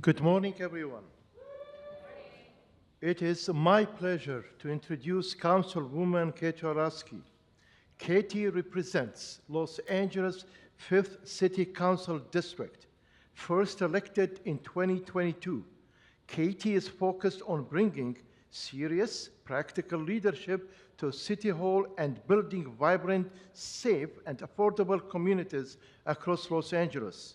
Good morning, everyone. It is my pleasure to introduce Councilwoman Katy Yaroslavsky. Katy represents Los Angeles' 5th City Council District, first elected in 2022. Katy is focused on bringing serious, practical leadership to City Hall and building vibrant, safe, and affordable communities across Los Angeles.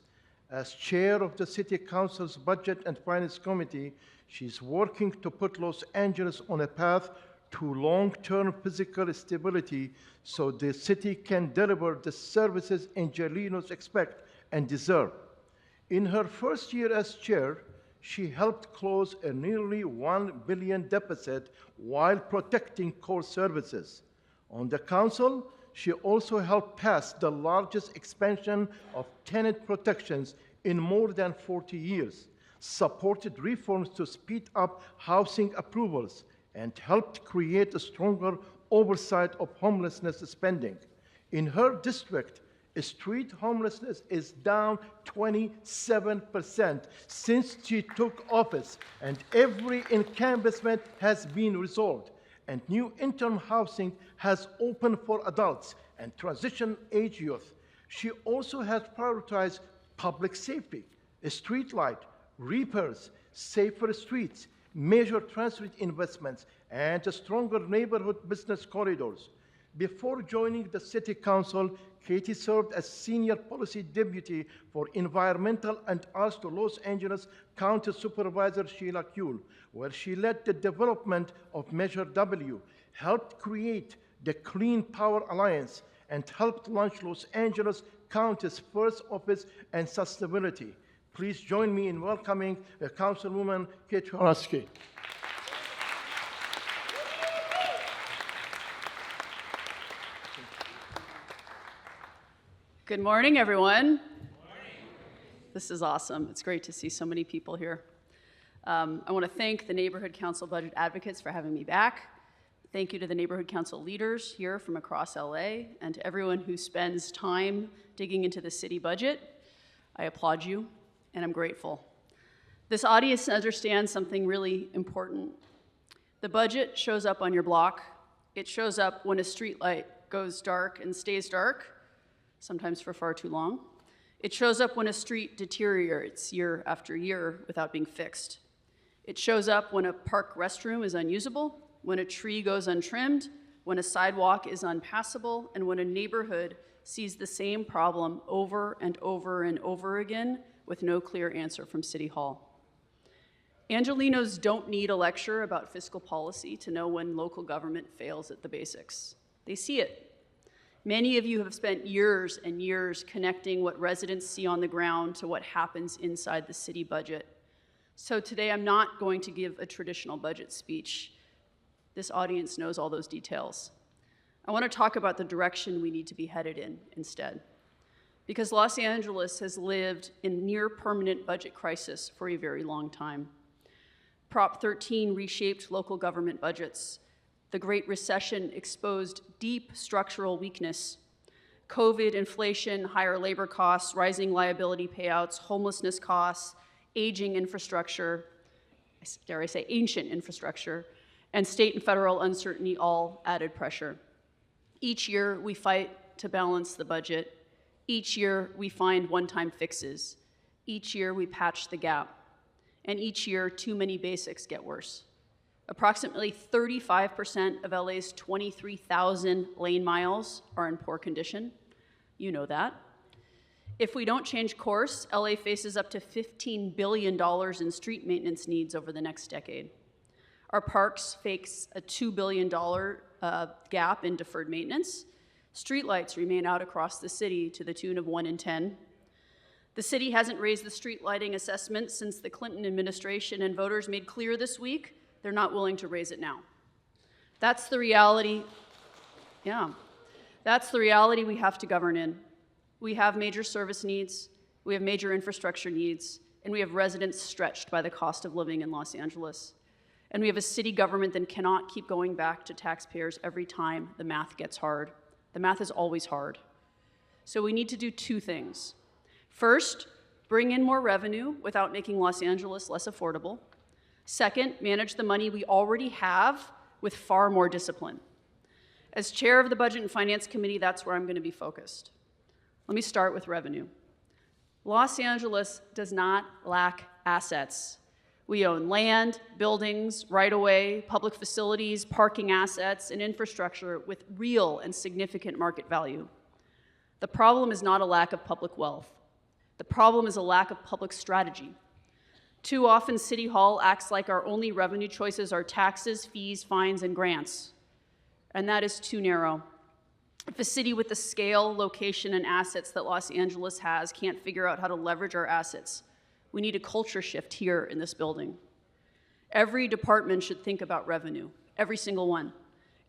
As chair of the City Council's Budget and Finance Committee, she's working to put Los Angeles on a path to long-term physical stability so the city can deliver the services Angelenos expect and deserve. In her first year as chair, she helped close a nearly $1 billion deficit while protecting core services. On the council, she also helped pass the largest expansion of tenant protections in more than 40 years, supported reforms to speed up housing approvals, and helped create a stronger oversight of homelessness spending. In her district, street homelessness is down 27% since she took office, and every encampment has been resolved, and new interim housing has opened for adults and transition-age youth. She also has prioritized public safety, street light, repairs, safer streets, major transit investments, and stronger neighborhood business corridors. Before joining the City Council, Katy served as Senior Policy Deputy for Environmental and Arts to Los Angeles County Supervisor Sheila Kuehl, where she led the development of Measure W, helped create the Clean Power Alliance, and helped launch Los Angeles County's first Office on Sustainability. Please join me in welcoming Councilwoman Katy Yaroslavsky. Good morning, everyone. Good morning. This is awesome. It's great to see so many people here. I want to thank the Neighborhood Council Budget Advocates for having me back. Thank you to the Neighborhood Council leaders here from across LA and to everyone who spends time digging into the city budget. I applaud you, and I'm grateful. This audience understands something really important. The budget shows up on your block. It shows up when a streetlight goes dark and stays dark, sometimes for far too long. It shows up when a street deteriorates year after year without being fixed. It shows up when a park restroom is unusable, when a tree goes untrimmed, when a sidewalk is unpassable, and when a neighborhood sees the same problem over and over and over again with no clear answer from City Hall. Angelenos don't need a lecture about fiscal policy to know when local government fails at the basics. They see it. Many of you have spent years and years connecting what residents see on the ground to what happens inside the city budget. So today I'm not going to give a traditional budget speech. This audience knows all those details. I want to talk about the direction we need to be headed in instead. Because Los Angeles has lived in near permanent budget crisis for a very long time. Prop 13 reshaped local government budgets. The Great Recession exposed deep structural weakness. COVID, inflation, higher labor costs, rising liability payouts, homelessness costs, aging infrastructure, dare I say ancient infrastructure, and state and federal uncertainty all added pressure. Each year we fight to balance the budget. Each year we find one-time fixes. Each year we patch the gap. And each year too many basics get worse. Approximately 35% of LA's 23,000 lane miles are in poor condition. You know that. If we don't change course, LA faces up to $15 billion in street maintenance needs over the next decade. Our parks face a $2 billion gap in deferred maintenance. Streetlights remain out across the city to the tune of 1 in 10. The city hasn't raised the street lighting assessment since the Clinton administration, and voters made clear this week they're not willing to raise it now. That's the reality. That's the reality we have to govern in. We have major service needs, we have major infrastructure needs, and we have residents stretched by the cost of living in Los Angeles. And we have a city government that cannot keep going back to taxpayers every time the math gets hard. The math is always hard. So we need to do two things. First, bring in more revenue without making Los Angeles less affordable. Second, manage the money we already have with far more discipline. As chair of the Budget and Finance Committee, that's where I'm going to be focused. Let me start with revenue. Los Angeles does not lack assets. We own land, buildings, right-of-way, public facilities, parking assets, and infrastructure with real and significant market value. The problem is not a lack of public wealth. The problem is a lack of public strategy. Too often, City Hall acts like our only revenue choices are taxes, fees, fines, and grants. And that is too narrow. If a city with the scale, location, and assets that Los Angeles has can't figure out how to leverage our assets, we need a culture shift here in this building. Every department should think about revenue, every single one.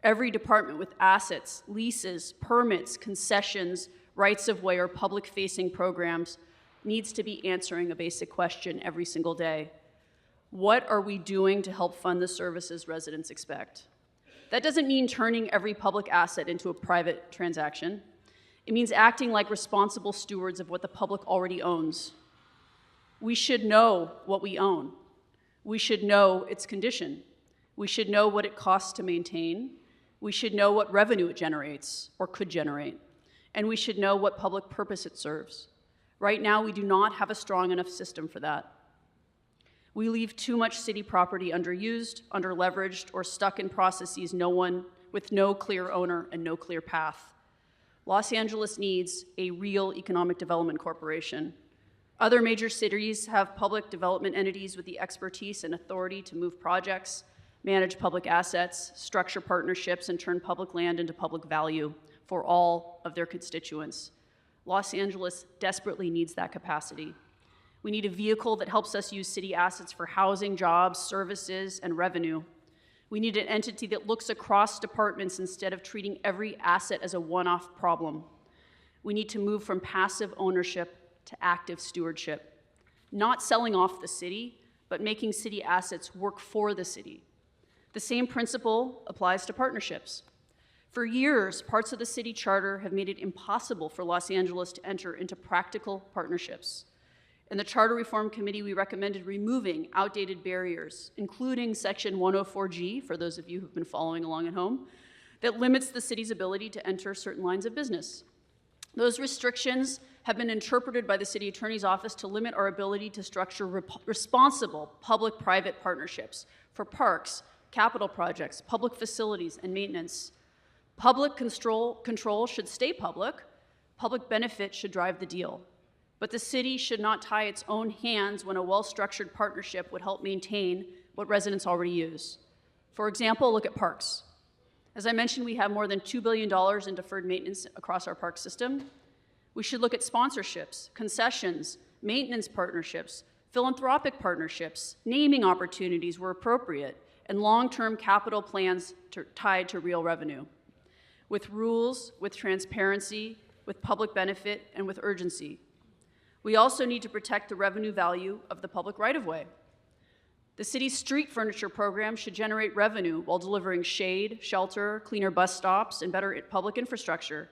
Every department with assets, leases, permits, concessions, rights of way, or public-facing programs needs to be answering a basic question every single day. What are we doing to help fund the services residents expect? That doesn't mean turning every public asset into a private transaction. It means acting like responsible stewards of what the public already owns. We should know what we own. We should know its condition. We should know what it costs to maintain. We should know what revenue it generates or could generate. And we should know what public purpose it serves. Right now, we do not have a strong enough system for that. We leave too much city property underused, underleveraged, or stuck in processes with no clear owner and no clear path. Los Angeles needs a real economic development corporation. Other major cities have public development entities with the expertise and authority to move projects, manage public assets, structure partnerships, and turn public land into public value for all of their constituents. Los Angeles desperately needs that capacity. We need a vehicle that helps us use city assets for housing, jobs, services, and revenue. We need an entity that looks across departments instead of treating every asset as a one-off problem. We need to move from passive ownership to active stewardship, not selling off the city, but making city assets work for the city. The same principle applies to partnerships. For years, parts of the city charter have made it impossible for Los Angeles to enter into practical partnerships. In the Charter Reform Committee, we recommended removing outdated barriers, including Section 104G, for those of you who've been following along at home, that limits the city's ability to enter certain lines of business. Those restrictions have been interpreted by the City Attorney's Office to limit our ability to structure responsible public-private partnerships for parks, capital projects, public facilities, and maintenance. Public control should stay public. Public benefit should drive the deal. But the city should not tie its own hands when a well-structured partnership would help maintain what residents already use. For example, look at parks. As I mentioned, we have more than $2 billion in deferred maintenance across our park system. We should look at sponsorships, concessions, maintenance partnerships, philanthropic partnerships, naming opportunities where appropriate, and long-term capital plans tied to real revenue. With rules, with transparency, with public benefit, and with urgency. We also need to protect the revenue value of the public right-of-way. The city's street furniture program should generate revenue while delivering shade, shelter, cleaner bus stops, and better public infrastructure.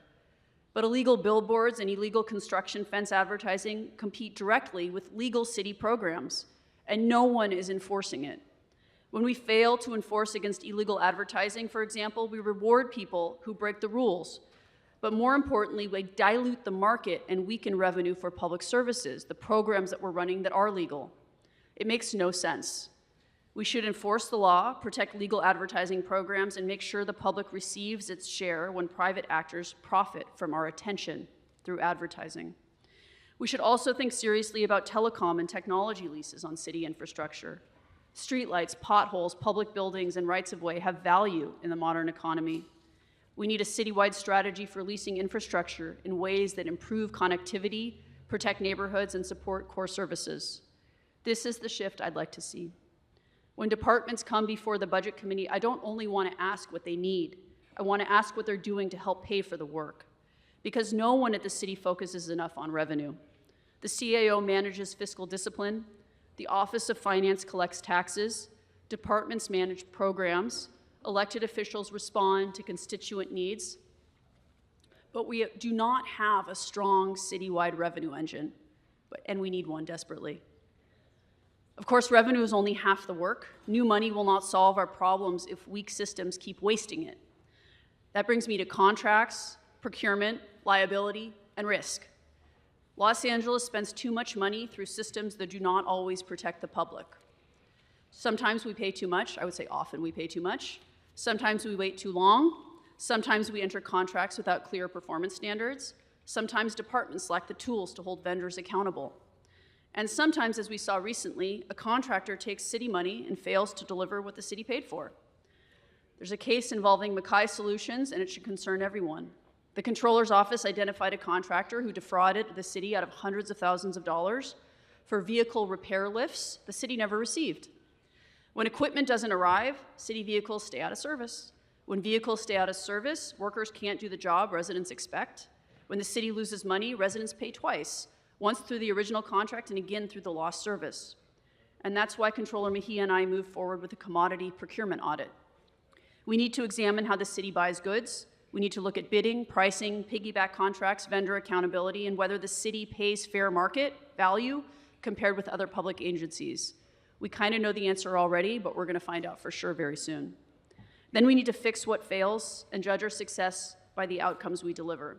But illegal billboards and illegal construction fence advertising compete directly with legal city programs, and no one is enforcing it. When we fail to enforce against illegal advertising, for example, we reward people who break the rules. But more importantly, we dilute the market and weaken revenue for public services, the programs that we're running that are legal. It makes no sense. We should enforce the law, protect legal advertising programs, and make sure the public receives its share when private actors profit from our attention through advertising. We should also think seriously about telecom and technology leases on city infrastructure. Streetlights, potholes, public buildings, and rights-of-way have value in the modern economy. We need a citywide strategy for leasing infrastructure in ways that improve connectivity, protect neighborhoods, and support core services. This is the shift I'd like to see. When departments come before the Budget Committee, I don't only want to ask what they need. I want to ask what they're doing to help pay for the work. Because no one at the city focuses enough on revenue. The CAO manages fiscal discipline. The Office of Finance collects taxes. Departments manage programs. Elected officials respond to constituent needs. But we do not have a strong citywide revenue engine. and we need one desperately. Of course, revenue is only half the work. New money will not solve our problems if weak systems keep wasting it. That brings me to contracts, procurement, liability, and risk. Los Angeles spends too much money through systems that do not always protect the public. Sometimes we pay too much. I would say often we pay too much. Sometimes we wait too long. Sometimes we enter contracts without clear performance standards. Sometimes departments lack the tools to hold vendors accountable. And sometimes, as we saw recently, a contractor takes city money and fails to deliver what the city paid for. There's a case involving Mackay Solutions, and it should concern everyone. The Comptroller's Office identified a contractor who defrauded the city out of hundreds of thousands of dollars for vehicle repair lifts the city never received. When equipment doesn't arrive, city vehicles stay out of service. When vehicles stay out of service, workers can't do the job residents expect. When the city loses money, residents pay twice, once through the original contract and again through the lost service. And that's why Comptroller Mejia and I moved forward with a commodity procurement audit. We need to examine how the city buys goods. We need to look at bidding, pricing, piggyback contracts, vendor accountability, and whether the city pays fair market value compared with other public agencies. We kind of know the answer already, but we're going to find out for sure very soon. Then we need to fix what fails and judge our success by the outcomes we deliver.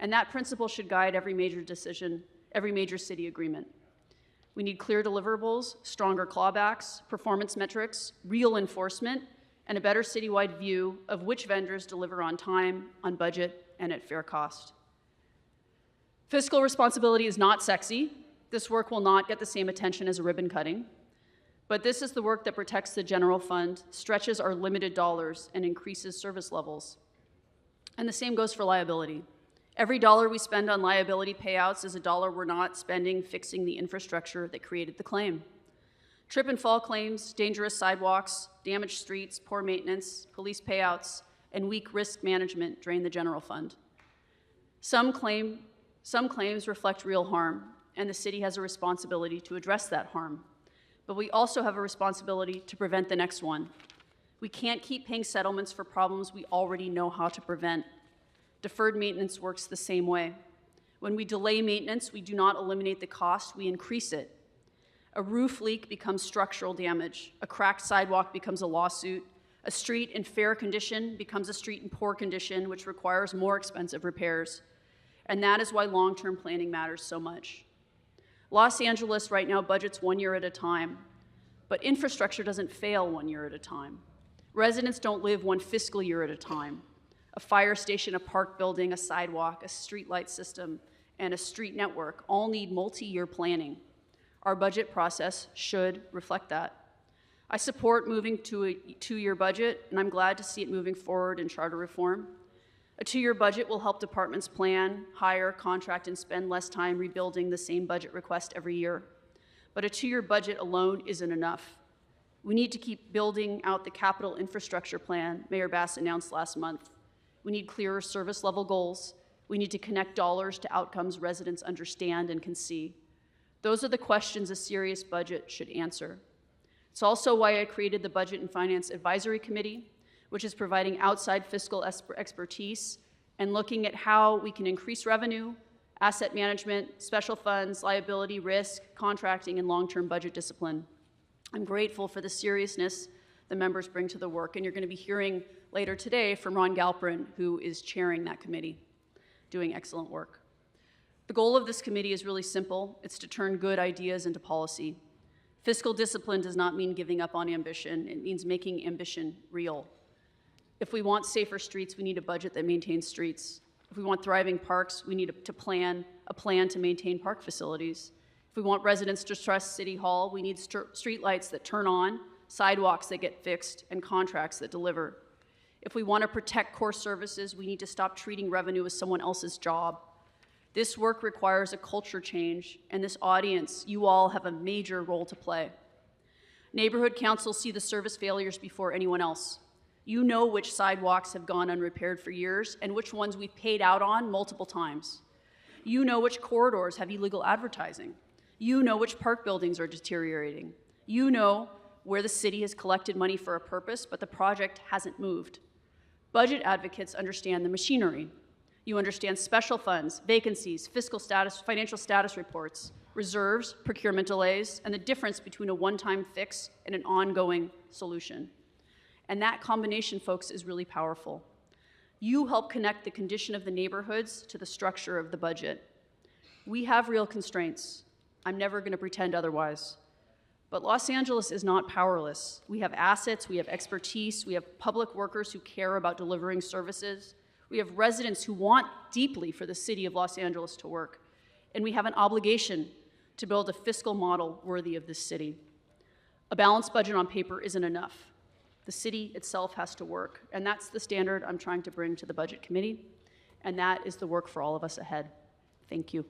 And that principle should guide every major decision, every major city agreement. We need clear deliverables, stronger clawbacks, performance metrics, real enforcement, and a better citywide view of which vendors deliver on time, on budget, and at fair cost. Fiscal responsibility is not sexy. This work will not get the same attention as a ribbon cutting. But this is the work that protects the general fund, stretches our limited dollars, and increases service levels. And the same goes for liability. Every dollar we spend on liability payouts is a dollar we're not spending fixing the infrastructure that created the claim. Trip and fall claims, dangerous sidewalks, damaged streets, poor maintenance, police payouts, and weak risk management drain the general fund. Some claims reflect real harm, and the city has a responsibility to address that harm. But we also have a responsibility to prevent the next one. We can't keep paying settlements for problems we already know how to prevent. Deferred maintenance works the same way. When we delay maintenance, we do not eliminate the cost, we increase it. A roof leak becomes structural damage. A cracked sidewalk becomes a lawsuit. A street in fair condition becomes a street in poor condition, which requires more expensive repairs. And that is why long-term planning matters so much. Los Angeles right now budgets 1 year at a time, but infrastructure doesn't fail 1 year at a time. Residents don't live 1 fiscal year at a time. A fire station, a park building, a sidewalk, a street light system, and a street network all need multi-year planning. Our budget process should reflect that. I support moving to a 2-year budget, and I'm glad to see it moving forward in charter reform. A 2-year budget will help departments plan, hire, contract, and spend less time rebuilding the same budget request every year. But a 2-year budget alone isn't enough. We need to keep building out the capital infrastructure plan Mayor Bass announced last month. We need clearer service level goals. We need to connect dollars to outcomes residents understand and can see. Those are the questions a serious budget should answer. It's also why I created the Budget and Finance Advisory Committee, which is providing outside fiscal expertise and looking at how we can increase revenue, asset management, special funds, liability, risk, contracting, and long-term budget discipline. I'm grateful for the seriousness the members bring to the work, and you're going to be hearing later today from Ron Galperin, who is chairing that committee, doing excellent work. The goal of this committee is really simple. It's to turn good ideas into policy. Fiscal discipline does not mean giving up on ambition. It means making ambition real. If we want safer streets, we need a budget that maintains streets. If we want thriving parks, we need a plan to maintain park facilities. If we want residents to trust City Hall, we need streetlights that turn on, sidewalks that get fixed, and contracts that deliver. If we want to protect core services, we need to stop treating revenue as someone else's job. This work requires a culture change, and this audience, you all have a major role to play. Neighborhood councils see the service failures before anyone else. You know which sidewalks have gone unrepaired for years and which ones we've paid out on multiple times. You know which corridors have illegal advertising. You know which park buildings are deteriorating. You know where the city has collected money for a purpose, but the project hasn't moved. Budget advocates understand the machinery. You understand special funds, vacancies, fiscal status, financial status reports, reserves, procurement delays, and the difference between a one-time fix and an ongoing solution. And that combination, folks, is really powerful. You help connect the condition of the neighborhoods to the structure of the budget. We have real constraints. I'm never going to pretend otherwise. But Los Angeles is not powerless. We have assets, we have expertise, we have public workers who care about delivering services. We have residents who want deeply for the city of Los Angeles to work. And we have an obligation to build a fiscal model worthy of this city. A balanced budget on paper isn't enough. The city itself has to work. And that's the standard I'm trying to bring to the Budget Committee. And that is the work for all of us ahead. Thank you.